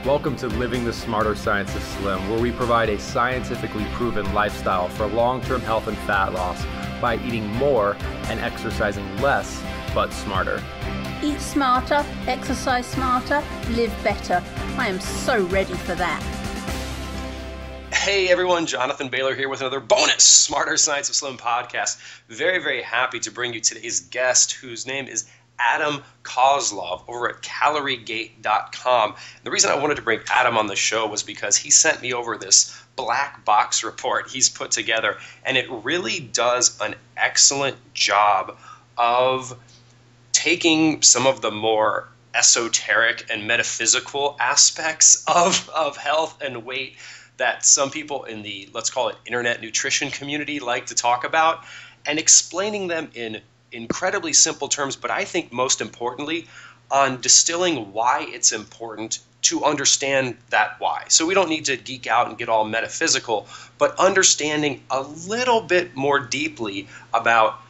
Welcome to Living the Smarter Science of Slim, where we provide a scientifically proven lifestyle for long-term health and fat loss by eating more and exercising less, but smarter. Eat smarter, exercise smarter, live better. I am so ready for that. Hey everyone, Jonathan Bailor here with another bonus Smarter Science of Slim podcast. Very, very happy to bring you today's guest, whose name is Adam Kosloff over at Caloriegate.com. The reason I wanted to bring Adam on the show was because he sent me over this black box report he's put together, and it really does an excellent job of taking some of the more esoteric and metaphysical aspects of health and weight that some people in the, let's call it, internet nutrition community like to talk about, and explaining them in incredibly simple terms, but I think most importantly on distilling why it's important to understand that why. So we don't need to geek out and get all metaphysical, but understanding a little bit more deeply about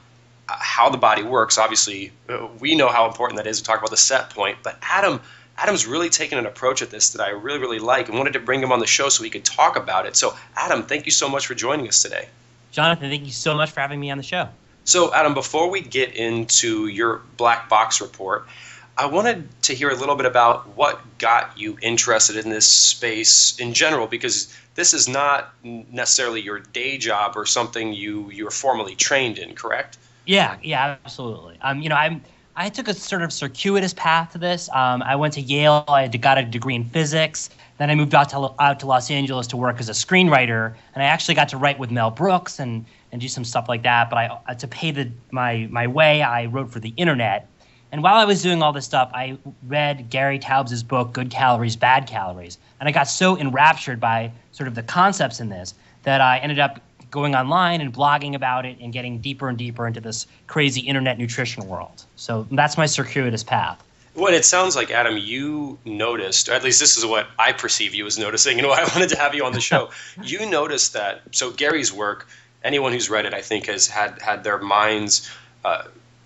how the body works. Obviously, we know how important that is to talk about the set point, but Adam's really taken an approach at this that I really, really like and wanted to bring him on the show so we could talk about it. So Adam, thank you so much for joining us today. Jonathan, thank you so much for having me on the show. So, Adam, before we get into your black box report, I wanted to hear a little bit about what got you interested in this space in general, because this is not necessarily your day job or something you're formally trained in, correct? Yeah, absolutely. I took a sort of circuitous path to this. I went to Yale. I got a degree in physics. Then I moved out to Los Angeles to work as a screenwriter, and I actually got to write with Mel Brooks and do some stuff like that. But to pay my way, I wrote for the internet. And while I was doing all this stuff, I read Gary Taubes' book, Good Calories, Bad Calories. And I got so enraptured by sort of the concepts in this that I ended up going online and blogging about it and getting deeper and deeper into this crazy internet nutrition world. So that's my circuitous path. Well, it sounds like, Adam, you noticed, or at least this is what I perceive you as noticing, I wanted to have you on the show. You noticed that, so Gary's work, anyone who's read it, I think, has had their minds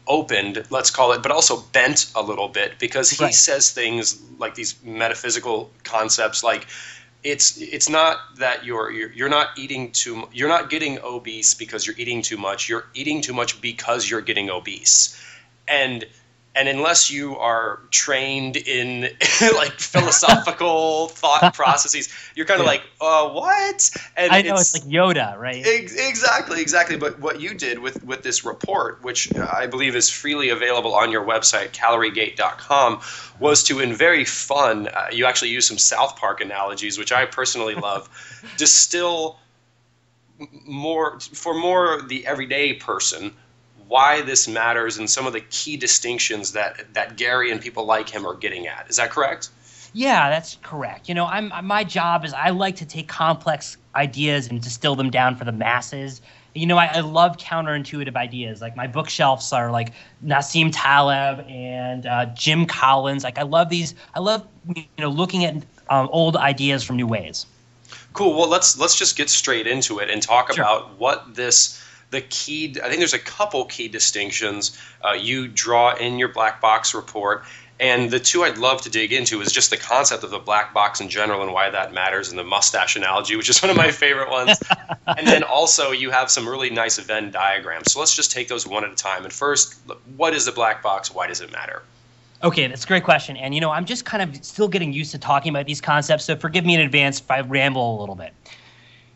opened, let's call it, but also bent a little bit, because he says things like these metaphysical concepts, like it's not that you're not getting obese because you're eating too much. You're eating too much because you're getting obese, and unless you are trained in like philosophical thought processes, you're kind of like, what? And I know it's like Yoda, right? Exactly. But what you did with this report, which I believe is freely available on your website, Caloriegate.com, was to, in very fun, you actually use some South Park analogies, which I personally love, distill more the everyday person why this matters and some of the key distinctions that Gary and people like him are getting at. Is that correct? Yeah, that's correct. My job is I like to take complex ideas and distill them down for the masses. I love counterintuitive ideas. Like my bookshelves are like Nassim Taleb and Jim Collins. Like I love these. I love looking at old ideas from new ways. Cool. Well, let's just get straight into it and talk about what the key. I think there's a couple key distinctions you draw in your black box report. And the two I'd love to dig into is just the concept of the black box in general and why that matters, and the mustache analogy, which is one of my favorite ones. And then also you have some really nice Venn diagrams. So let's just take those one at a time. And first, what is the black box? Why does it matter? Okay, that's a great question. And, I'm just kind of still getting used to talking about these concepts, so forgive me in advance if I ramble a little bit.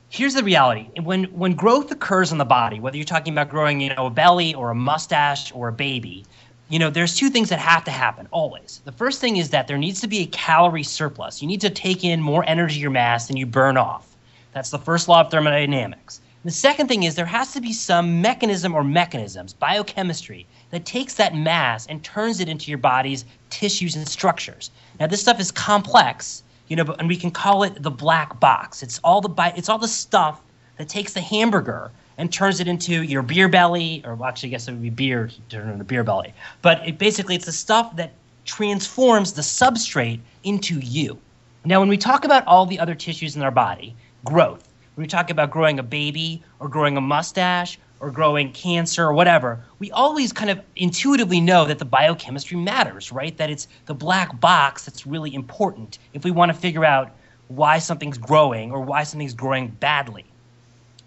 Here's the reality. When growth occurs in the body, whether you're talking about growing, a belly or a mustache or a baby, there's two things that have to happen always. The first thing is that there needs to be a calorie surplus. You need to take in more energy or mass than you burn off. That's the first law of thermodynamics. The second thing is there has to be some mechanism or mechanisms, biochemistry, that takes that mass and turns it into your body's tissues and structures. Now, this stuff is complex, and we can call it the black box. It's all the stuff that takes the hamburger and turns it into your beer belly, or actually I guess it would be beer to turn into beer belly. But it's the stuff that transforms the substrate into you. Now, when we talk about all the other tissues in our body, growth, when we talk about growing a baby or growing a mustache or growing cancer or whatever, we always kind of intuitively know that the biochemistry matters, right? That it's the black box that's really important if we want to figure out why something's growing or why something's growing badly.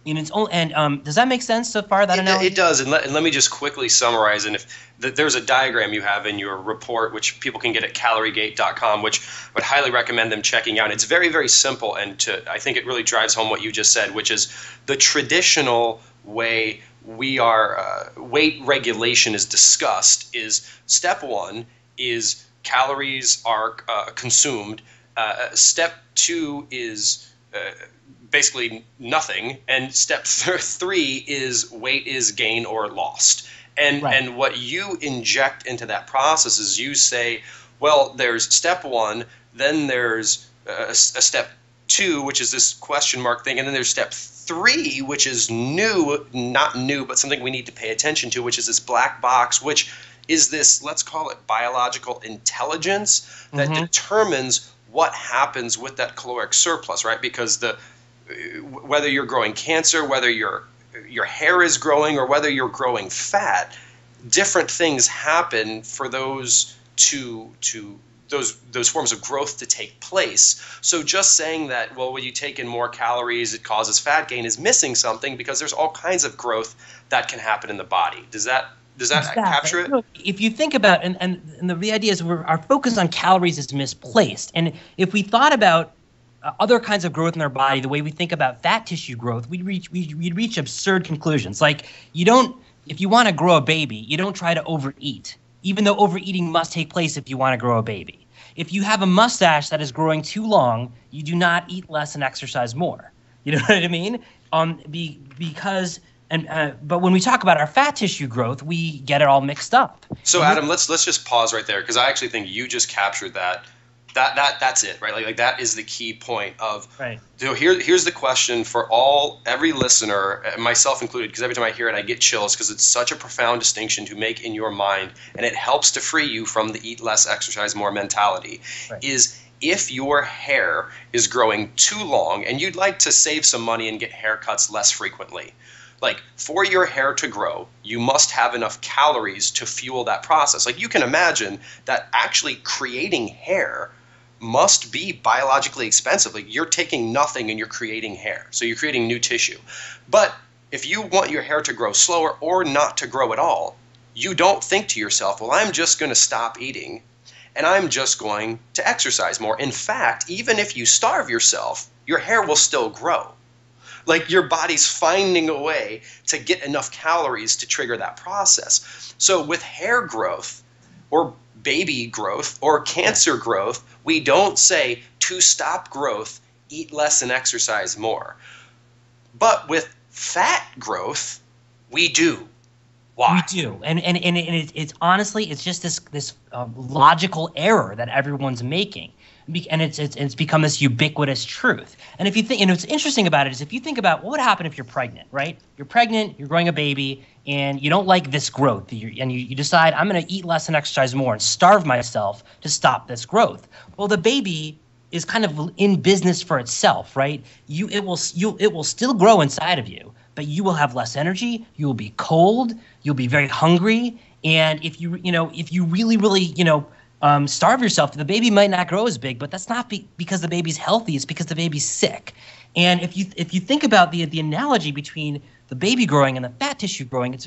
Does that make sense so far? It does. And let me just quickly summarize. And if there's a diagram you have in your report, which people can get at Caloriegate.com, which I would highly recommend them checking out. It's very, very simple. And I think it really drives home what you just said, which is the traditional way weight regulation is discussed is step one is calories are consumed. Step two is basically nothing, and step 3 is weight is gained or lost. And what you inject into that process is you say, well, there's step 1, then there's a step 2, which is this question mark thing, and then there's step 3, which is not new, but something we need to pay attention to, which is this black box, which is this, let's call it biological intelligence that determines what happens with that caloric surplus, right? Because whether you're growing cancer, whether your hair is growing, or whether you're growing fat, different things happen for those those forms of growth to take place. So just saying that, well, when you take in more calories, it causes fat gain is missing something, because there's all kinds of growth that can happen in the body. Does that capture it? If you think about, and the idea is our focus on calories is misplaced. And if we thought about other kinds of growth in our body, the way we think about fat tissue growth, we'd reach absurd conclusions. Like, if you want to grow a baby, you don't try to overeat, even though overeating must take place if you want to grow a baby. If you have a mustache that is growing too long, you do not eat less and exercise more. You know what I mean? But when we talk about our fat tissue growth, we get it all mixed up. So Adam, let's just pause right there, because I actually think you just captured that. That's it, right? Like that is the key point of. Right. So here's the question for every listener, myself included, because every time I hear it, I get chills, because it's such a profound distinction to make in your mind, and it helps to free you from the eat less, exercise more mentality. Right. Is if your hair is growing too long and you'd like to save some money and get haircuts less frequently, like, for your hair to grow, you must have enough calories to fuel that process. Like, you can imagine that actually creating hair must be biologically expensive. Like, you're taking nothing and you're creating hair. So you're creating new tissue. But if you want your hair to grow slower or not to grow at all, you don't think to yourself, well, I'm just going to stop eating and I'm just going to exercise more. In fact, even if you starve yourself, your hair will still grow. Like, your body's finding a way to get enough calories to trigger that process. So with hair growth or baby growth or cancer growth, we don't say to stop growth, eat less and exercise more. But with fat growth, we do. Why? We do, and it's honestly, it's just this logical error that everyone's making, and it's become this ubiquitous truth. And if you think, and what's interesting about it is, if you think about what would happen if you're pregnant, right? You're pregnant, you're growing a baby, and you don't like this growth, and you decide, I'm going to eat less and exercise more and starve myself to stop this growth. Well, the baby is kind of in business for itself, right? It will still grow inside of you, but you will have less energy. You will be cold. You'll be very hungry. And if you really starve yourself, the baby might not grow as big. But that's not because the baby's healthy. It's because the baby's sick. And if you think about the analogy between the baby growing and the fat tissue growing,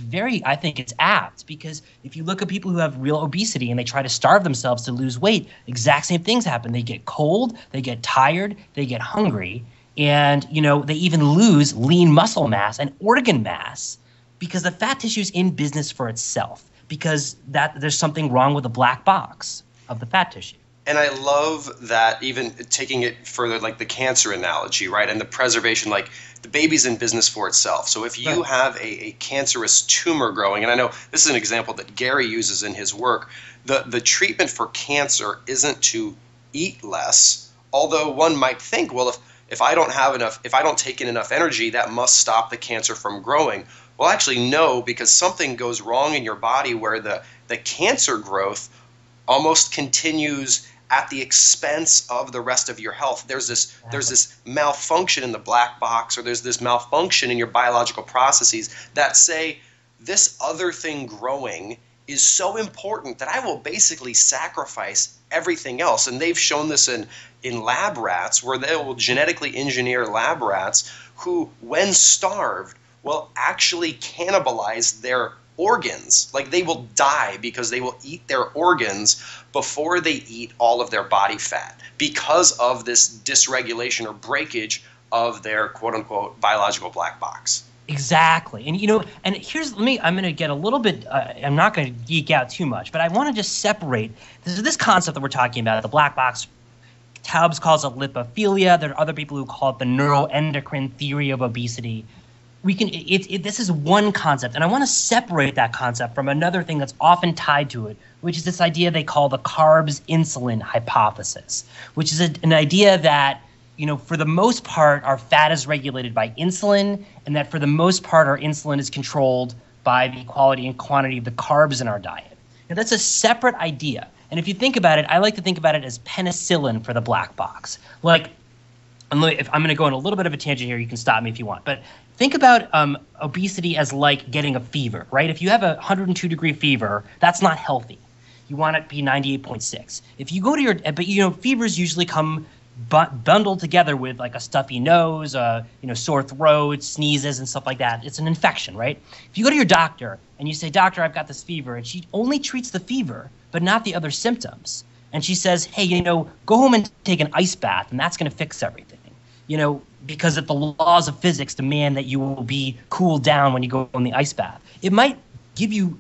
I think it's apt, because if you look at people who have real obesity and they try to starve themselves to lose weight, exact same things happen. They get cold, they get tired, they get hungry, and they even lose lean muscle mass and organ mass, because the fat tissue is in business for itself, because there's something wrong with the black box of the fat tissue. And I love that, even taking it further, like the cancer analogy, right? And the preservation, like the baby's in business for itself. So if you have a cancerous tumor growing, and I know this is an example that Gary uses in his work, the treatment for cancer isn't to eat less, although one might think, well, if I don't take in enough energy, that must stop the cancer from growing. Well, actually, no, because something goes wrong in your body where the cancer growth almost continues at the expense of the rest of your health. There's this malfunction in the black box, or there's this malfunction in your biological processes that say this other thing growing is so important that I will basically sacrifice everything else. And they've shown this in lab rats, where they will genetically engineer lab rats who, when starved, will actually cannibalize their organs. Like, they will die because they will eat their organs before they eat all of their body fat, because of this dysregulation or breakage of their quote-unquote biological black box. Exactly. And, and I'm going to get a little bit, I'm not going to geek out too much, but I want to just separate this concept that we're talking about, the black box. Taubes calls it lipophilia. There are other people who call it the neuroendocrine theory of obesity. This is one concept, and I want to separate that concept from another thing that's often tied to it, which is this idea they call the carbs-insulin hypothesis, which is an idea that, for the most part, our fat is regulated by insulin, and that for the most part, our insulin is controlled by the quality and quantity of the carbs in our diet. Now, that's a separate idea. And if you think about it, I like to think about it as penicillin for the black box. Like, if I'm going to go on a little bit of a tangent here, you can stop me if you want. But think about obesity as like getting a fever, right? If you have a 102-degree fever, that's not healthy. You want it to be 98.6. If you go to fevers usually come bundled together with like a stuffy nose, sore throat, sneezes, and stuff like that. It's an infection, right? If you go to your doctor and you say, "Doctor, I've got this fever," and she only treats the fever but not the other symptoms, and she says, "Hey, go home and take an ice bath, and that's going to fix everything," because the laws of physics demand that you will be cooled down when you go in the ice bath. It might give you,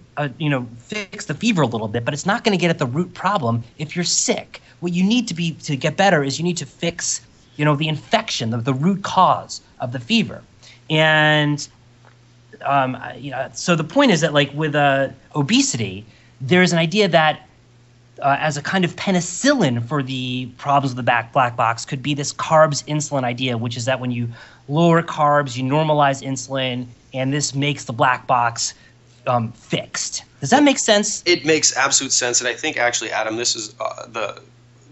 fix the fever a little bit, but it's not going to get at the root problem if you're sick. What you need to get better is you need to fix, the infection, the root cause of the fever. And, so the point is that, like, with obesity, there's an idea that as a kind of penicillin for the problems of the black box could be this carbs-insulin idea, which is that when you lower carbs, you normalize insulin, and this makes the black box fixed. Does that make sense? It makes absolute sense, and I think actually, Adam, this is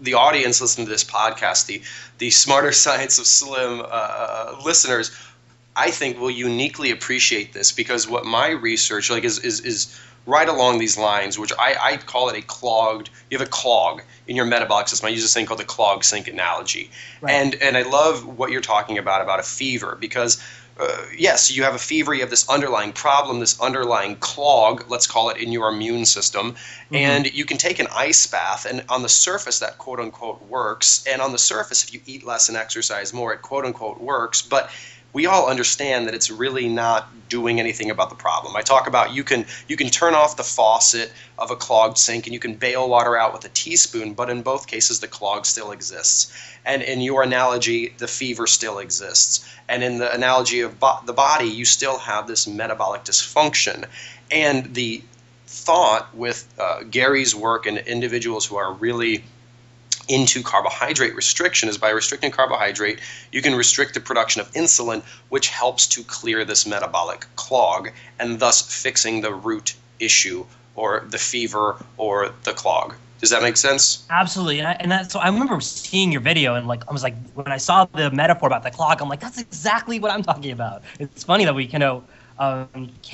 the audience listening to this podcast, the Smarter Science of Slim listeners, I think will uniquely appreciate this, because what my research is right along these lines, which I call it you have a clog in your metabolic system. I use this thing called the clog sink analogy. Right. And I love what you're talking about a fever, because yes, you have a fever, you have this underlying problem, this underlying clog, let's call it, in your immune system, and you can take an ice bath, and on the surface that quote-unquote works, and on the surface if you eat less and exercise more, it quote-unquote works, but we all understand that it's really not doing anything about the problem. I talk about you can turn off the faucet of a clogged sink and you can bail water out with a teaspoon, but in both cases the clog still exists. And in your analogy, the fever still exists. And in the analogy of the body, you still have this metabolic dysfunction. And the thought with Gary's work and individuals who are really into carbohydrate restriction is by restricting carbohydrate, you can restrict the production of insulin, which helps to clear this metabolic clog and thus fixing the root issue or the fever or the clog. Does that make sense? Absolutely. So I remember seeing your video and I was like, when I saw the metaphor about the clog, I'm like, that's exactly what I'm talking about. It's funny that we came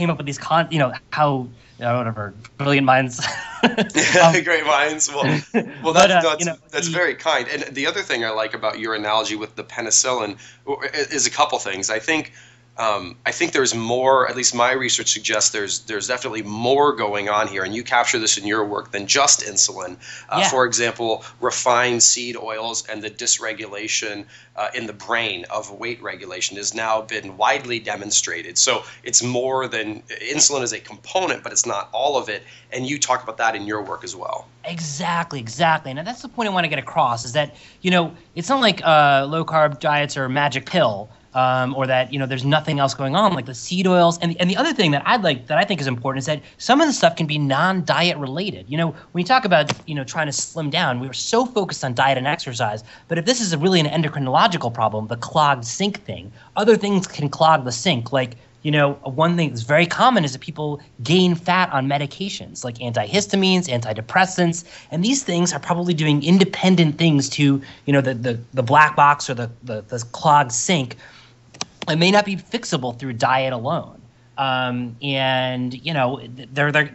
up with these how whatever, brilliant minds. Great minds. Well, that's very kind. And the other thing I like about your analogy with the penicillin is a couple things. I think there's more, at least my research suggests there's definitely more going on here, and you capture this in your work than just insulin. For example, refined seed oils and the dysregulation in the brain of weight regulation has now been widely demonstrated. So it's more than insulin is a component, but it's not all of it. And you talk about that in your work as well. Exactly. And that's the point I want to get across, is that, it's not like low carb diets are a magic pill. Or that there's nothing else going on, like the seed oils, and the other thing that I think is important is that some of the stuff can be non-diet related. When you talk about trying to slim down, we were so focused on diet and exercise, but if this is really an endocrinological problem, the clogged sink thing, other things can clog the sink, like one thing that's very common is that people gain fat on medications like antihistamines, antidepressants, and these things are probably doing independent things to, the black box or the clogged sink. It may not be fixable through diet alone.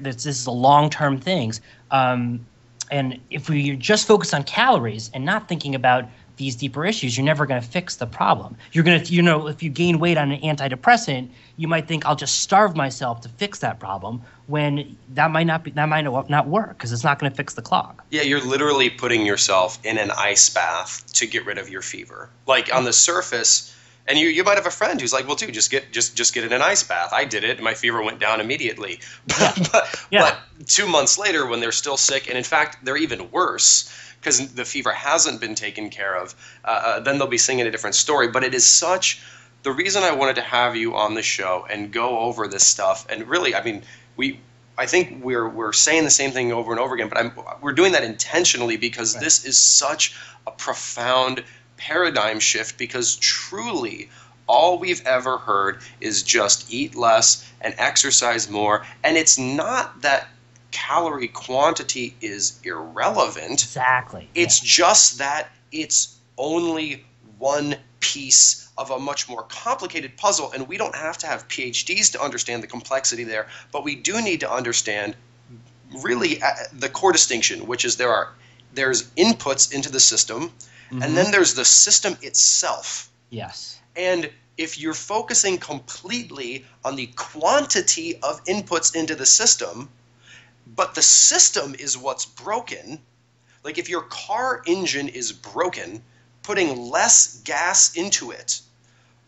This is a long-term things. And if we just focus on calories and not thinking about these deeper issues, you're never going to fix the problem. You're going to, if you gain weight on an antidepressant, you might think I'll just starve myself to fix that problem, when that might not work, because it's not going to fix the clog. Yeah, you're literally putting yourself in an ice bath to get rid of your fever. Like on the surface, and you might have a friend who's like, well, dude, just get in an ice bath. I did it, and my fever went down immediately. But 2 months later, when they're still sick, and in fact, they're even worse because the fever hasn't been taken care of, then they'll be singing a different story. But it is such – the reason I wanted to have you on the show and go over this stuff, and really, I mean, I think we're saying the same thing over and over again, but we're doing that intentionally because this is such a profound – paradigm shift, because truly all we've ever heard is just eat less and exercise more. And it's not that calorie quantity is irrelevant. Exactly. It's just that it's only one piece of a much more complicated puzzle, and we don't have to have PhDs to understand the complexity there, but we do need to understand really the core distinction, which is there's inputs into the system, and then there's the system itself. Yes. And if you're focusing completely on the quantity of inputs into the system, but the system is what's broken, like if your car engine is broken, putting less gas into it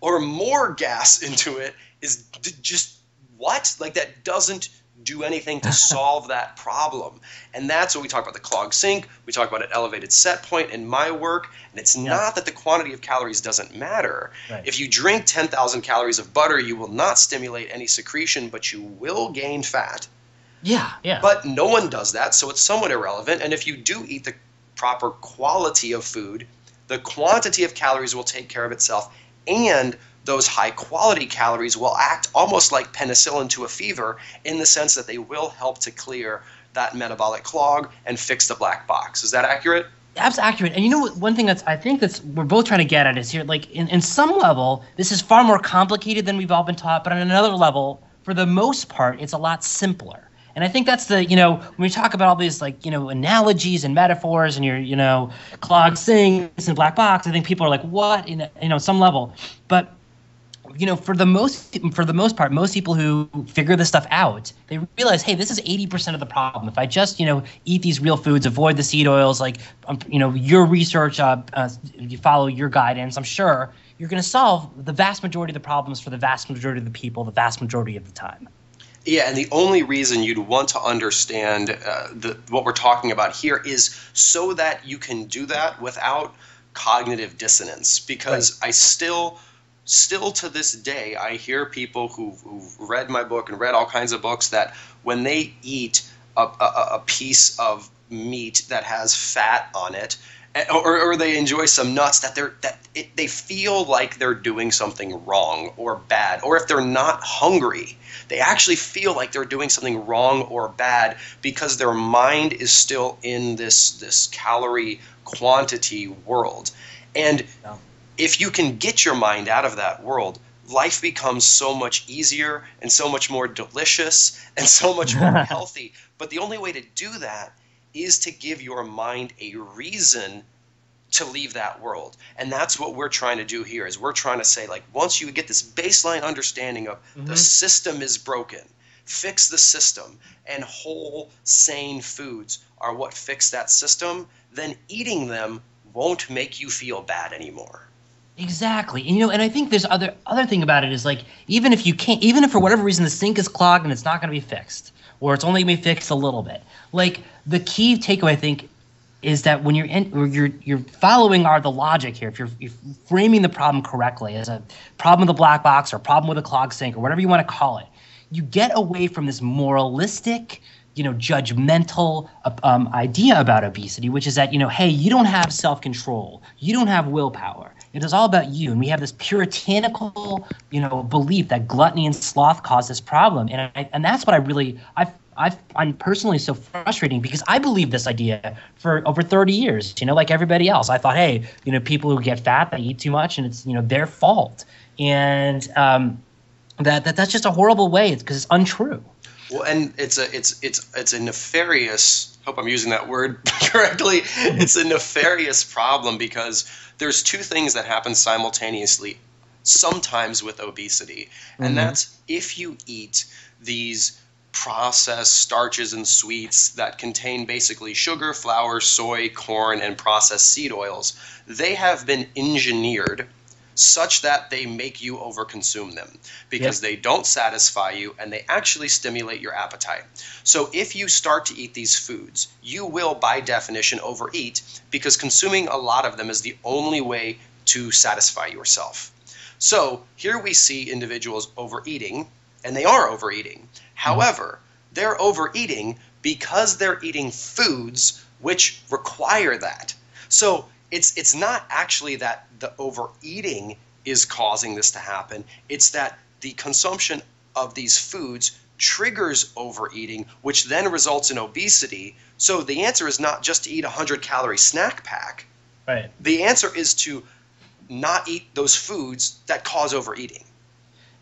or more gas into it is just what? Like that doesn't do anything to solve that problem. And that's what we talk about, the clogged sink. We talk about an elevated set point in my work. And it's not that the quantity of calories doesn't matter. Right. If you drink 10,000 calories of butter, you will not stimulate any secretion, but you will gain fat. Yeah. But no one does that, so it's somewhat irrelevant. And if you do eat the proper quality of food, the quantity of calories will take care of itself, and those high-quality calories will act almost like penicillin to a fever, in the sense that they will help to clear that metabolic clog and fix the black box. Is that accurate? That's accurate. And one thing I think we're both trying to get at is here, like in some level, this is far more complicated than we've all been taught, but on another level, for the most part, it's a lot simpler. And I think that's when we talk about all these analogies and metaphors and your clogged sinks and black box, I think people are like, what? Some level. But for the most part, most people who figure this stuff out, they realize, hey, this is 80% of the problem. If I just, eat these real foods, avoid the seed oils, like, your research, you follow your guidance, I'm sure you're going to solve the vast majority of the problems for the vast majority of the people, the vast majority of the time. Yeah, and the only reason you'd want to understand what we're talking about here is so that you can do that without cognitive dissonance, because I still to this day, I hear people who've read my book and read all kinds of books that when they eat a piece of meat that has fat on it, or they enjoy some nuts, they feel like they're doing something wrong or bad. Or if they're not hungry, they actually feel like they're doing something wrong or bad because their mind is still in this calorie quantity world. And if you can get your mind out of that world, life becomes so much easier and so much more delicious and so much more healthy. But the only way to do that is to give your mind a reason to leave that world. And that's what we're trying to do here, is we're trying to say, like, once you get this baseline understanding of the system is broken, fix the system, and whole, sane foods are what fix that system, then eating them won't make you feel bad anymore. Exactly. And and I think there's other thing about it is, like, even if for whatever reason the sink is clogged and it's not going to be fixed, or it's only going to be fixed a little bit, like, the key takeaway, I think, is that when you're following the logic here, if you're framing the problem correctly as a problem with a black box or a problem with a clogged sink or whatever you want to call it, you get away from this moralistic judgmental idea about obesity, which is that, hey, you don't have self-control. You don't have willpower. It is all about you. And we have this puritanical, belief that gluttony and sloth cause this problem. And that's what I'm personally so frustrating, because I believe this idea for over 30 years, like everybody else. I thought, hey, people who get fat, they eat too much, and it's, their fault. And that's just a horrible way. It's because it's untrue. Well, and it's a nefarious, hope I'm using that word correctly. It's a nefarious problem, because there's two things that happen simultaneously sometimes with obesity. And that's if you eat these processed starches and sweets that contain basically sugar, flour, soy, corn, and processed seed oils, they have been engineered such that they make you overconsume them, because they don't satisfy you and they actually stimulate your appetite. So if you start to eat these foods, you will by definition overeat, because consuming a lot of them is the only way to satisfy yourself. So here we see individuals overeating, and they are overeating. However, they're overeating because they're eating foods which require that. So it's not actually that the overeating is causing this to happen. It's that the consumption of these foods triggers overeating, which then results in obesity. So the answer is not just to eat a 100-calorie snack pack. Right. The answer is to not eat those foods that cause overeating.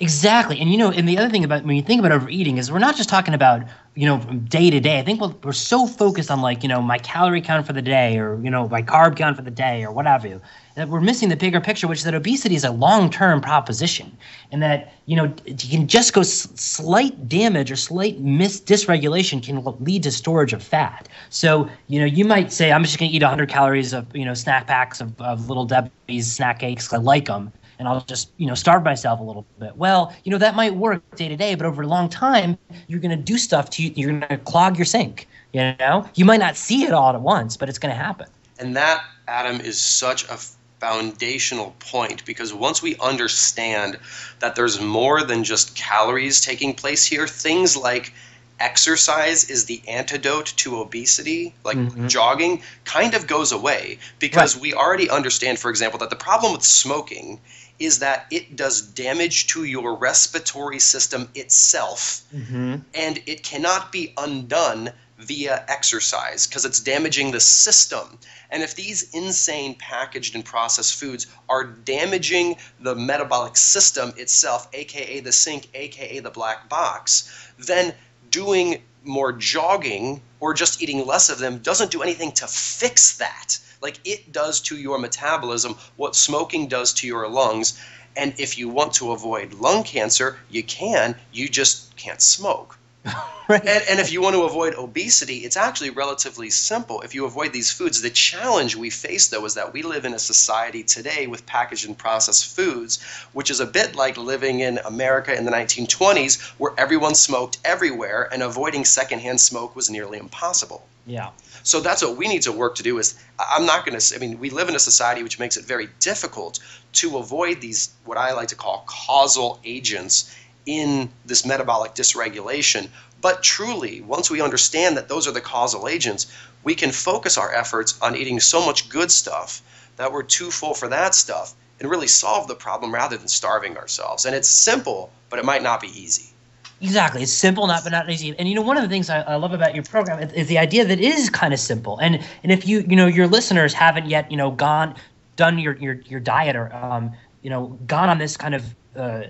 Exactly. And, and the other thing about when you think about overeating is we're not just talking about, day to day. I think we're so focused on my calorie count for the day, or, my carb count for the day, or whatever, that we're missing the bigger picture, which is that obesity is a long-term proposition, and that, you can just go slight damage or slight dysregulation can lead to storage of fat. So, you might say, I'm just going to eat 100 calories of, snack packs of Little Debbie's snack cakes because I like them, and I'll just, starve myself a little bit. Well, that might work day to day, but over a long time, you're going to do stuff to you. You're going to clog your sink. You might not see it all at once, but it's going to happen. And that, Adam, is such a foundational point, because once we understand that there's more than just calories taking place here, things like exercise is the antidote to obesity, like jogging, kind of goes away, because we already understand, for example, that the problem with smoking is that it does damage to your respiratory system itself, and it cannot be undone via exercise, because it's damaging the system. And if these insane packaged and processed foods are damaging the metabolic system itself, aka the sink, aka the black box, then doing more jogging or just eating less of them doesn't do anything to fix that. Like it does to your metabolism what smoking does to your lungs. And if you want to avoid lung cancer, you just can't smoke. Right. And if you want to avoid obesity, it's actually relatively simple. If you avoid these foods, the challenge we face, though, is that we live in a society today with packaged and processed foods, which is a bit like living in America in the 1920s, where everyone smoked everywhere and avoiding secondhand smoke was nearly impossible. Yeah. So that's what we need to work to do. We live in a society which makes it very difficult to avoid these, what I like to call causal agents in this metabolic dysregulation. But truly, once we understand that those are the causal agents, we can focus our efforts on eating so much good stuff that we're too full for that stuff and really solve the problem rather than starving ourselves. And it's simple, but it might not be easy. Exactly. It's simple, but not easy. And, one of the things I love about your program is the idea that it is kind of simple. And if your listeners haven't yet, done your diet or, gone on this kind of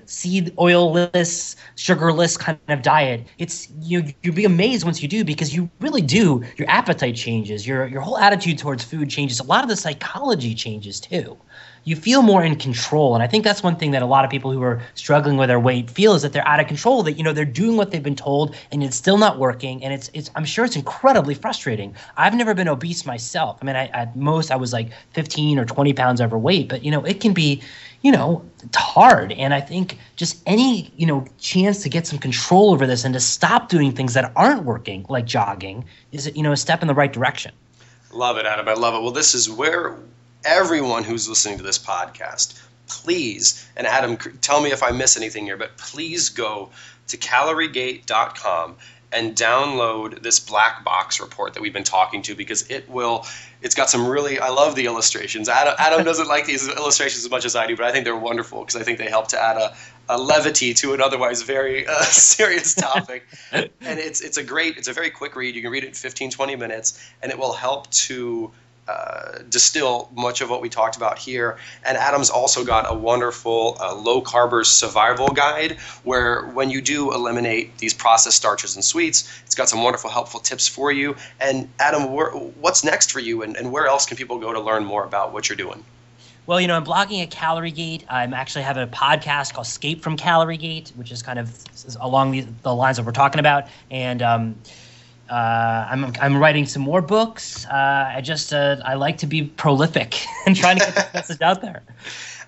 seed oil-less, sugarless kind of diet, it's you'd be amazed once you do, because you really do. Your appetite changes, your whole attitude towards food changes. A lot of the psychology changes too. You feel more in control, and I think that's one thing that a lot of people who are struggling with their weight feel, is that they're out of control. That they're doing what they've been told, and it's still not working. And it's I'm sure it's incredibly frustrating. I've never been obese myself. I mean, at most I was like 15 or 20 pounds overweight, but it can be. It's hard. And I think just any, chance to get some control over this and to stop doing things that aren't working, like jogging, is, a step in the right direction. Love it, Adam. I love it. Well, this is where everyone who's listening to this podcast, please, and Adam, tell me if I miss anything here, but please go to Caloriegate.com and download this black box report that we've been talking to, because it's got some really, I love the illustrations. Adam doesn't like these illustrations as much as I do, but I think they're wonderful because I think they help to add a levity to an otherwise very serious topic. And it's a very quick read. You can read it in 15, 20 minutes, and it will help to distill much of what we talked about here. And Adam's also got a wonderful low carbers survival guide, where when you do eliminate these processed starches and sweets, it's got some wonderful helpful tips for you. And Adam, what's next for you, and where else can people go to learn more about what you're doing? Well, I'm blogging at Caloriegate. I'm actually having a podcast called Escape from Caloriegate, which is kind of along the lines that we're talking about. And I'm writing some more books. I like to be prolific and trying to get this message out there.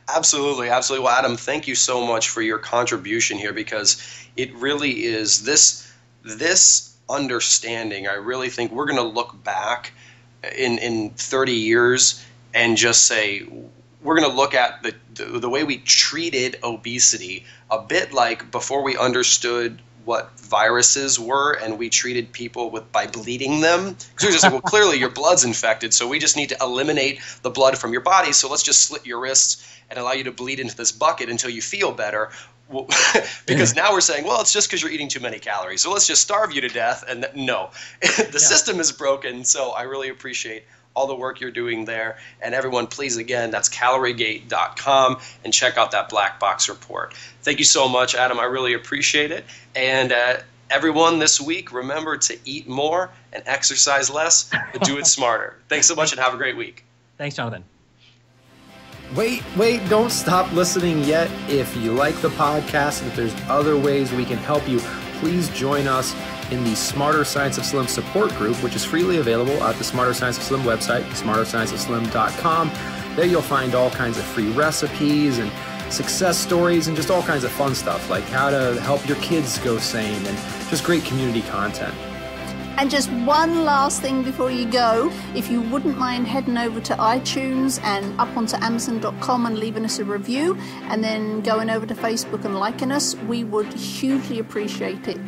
Absolutely, absolutely. Well, Adam, thank you so much for your contribution here, because it really is this understanding. I really think we're going to look back in 30 years and just say, we're going to look at the way we treated obesity a bit like before we understood what viruses were, and we treated people by bleeding them. Because we were just like, well, clearly your blood's infected, so we just need to eliminate the blood from your body, so let's just slit your wrists and allow you to bleed into this bucket until you feel better. Well, because now we're saying, well, it's just because you're eating too many calories, so let's just starve you to death. And no, the system is broken. So I really appreciate all the work you're doing there. And everyone, please, again, that's Caloriegate.com, and check out that black box report. Thank you so much, Adam. I really appreciate it. And everyone, this week, remember to eat more and exercise less, but do it smarter. Thanks so much, and have a great week. Thanks, Jonathan. Wait, don't stop listening yet. If you like the podcast and if there's other ways we can help you, please join us in the Smarter Science of Slim support group, which is freely available at the Smarter Science of Slim website, smarterscienceofslim.com. There you'll find all kinds of free recipes and success stories and just all kinds of fun stuff, like how to help your kids go sane and just great community content. And just one last thing before you go, if you wouldn't mind heading over to iTunes and up onto Amazon.com and leaving us a review, and then going over to Facebook and liking us, we would hugely appreciate it.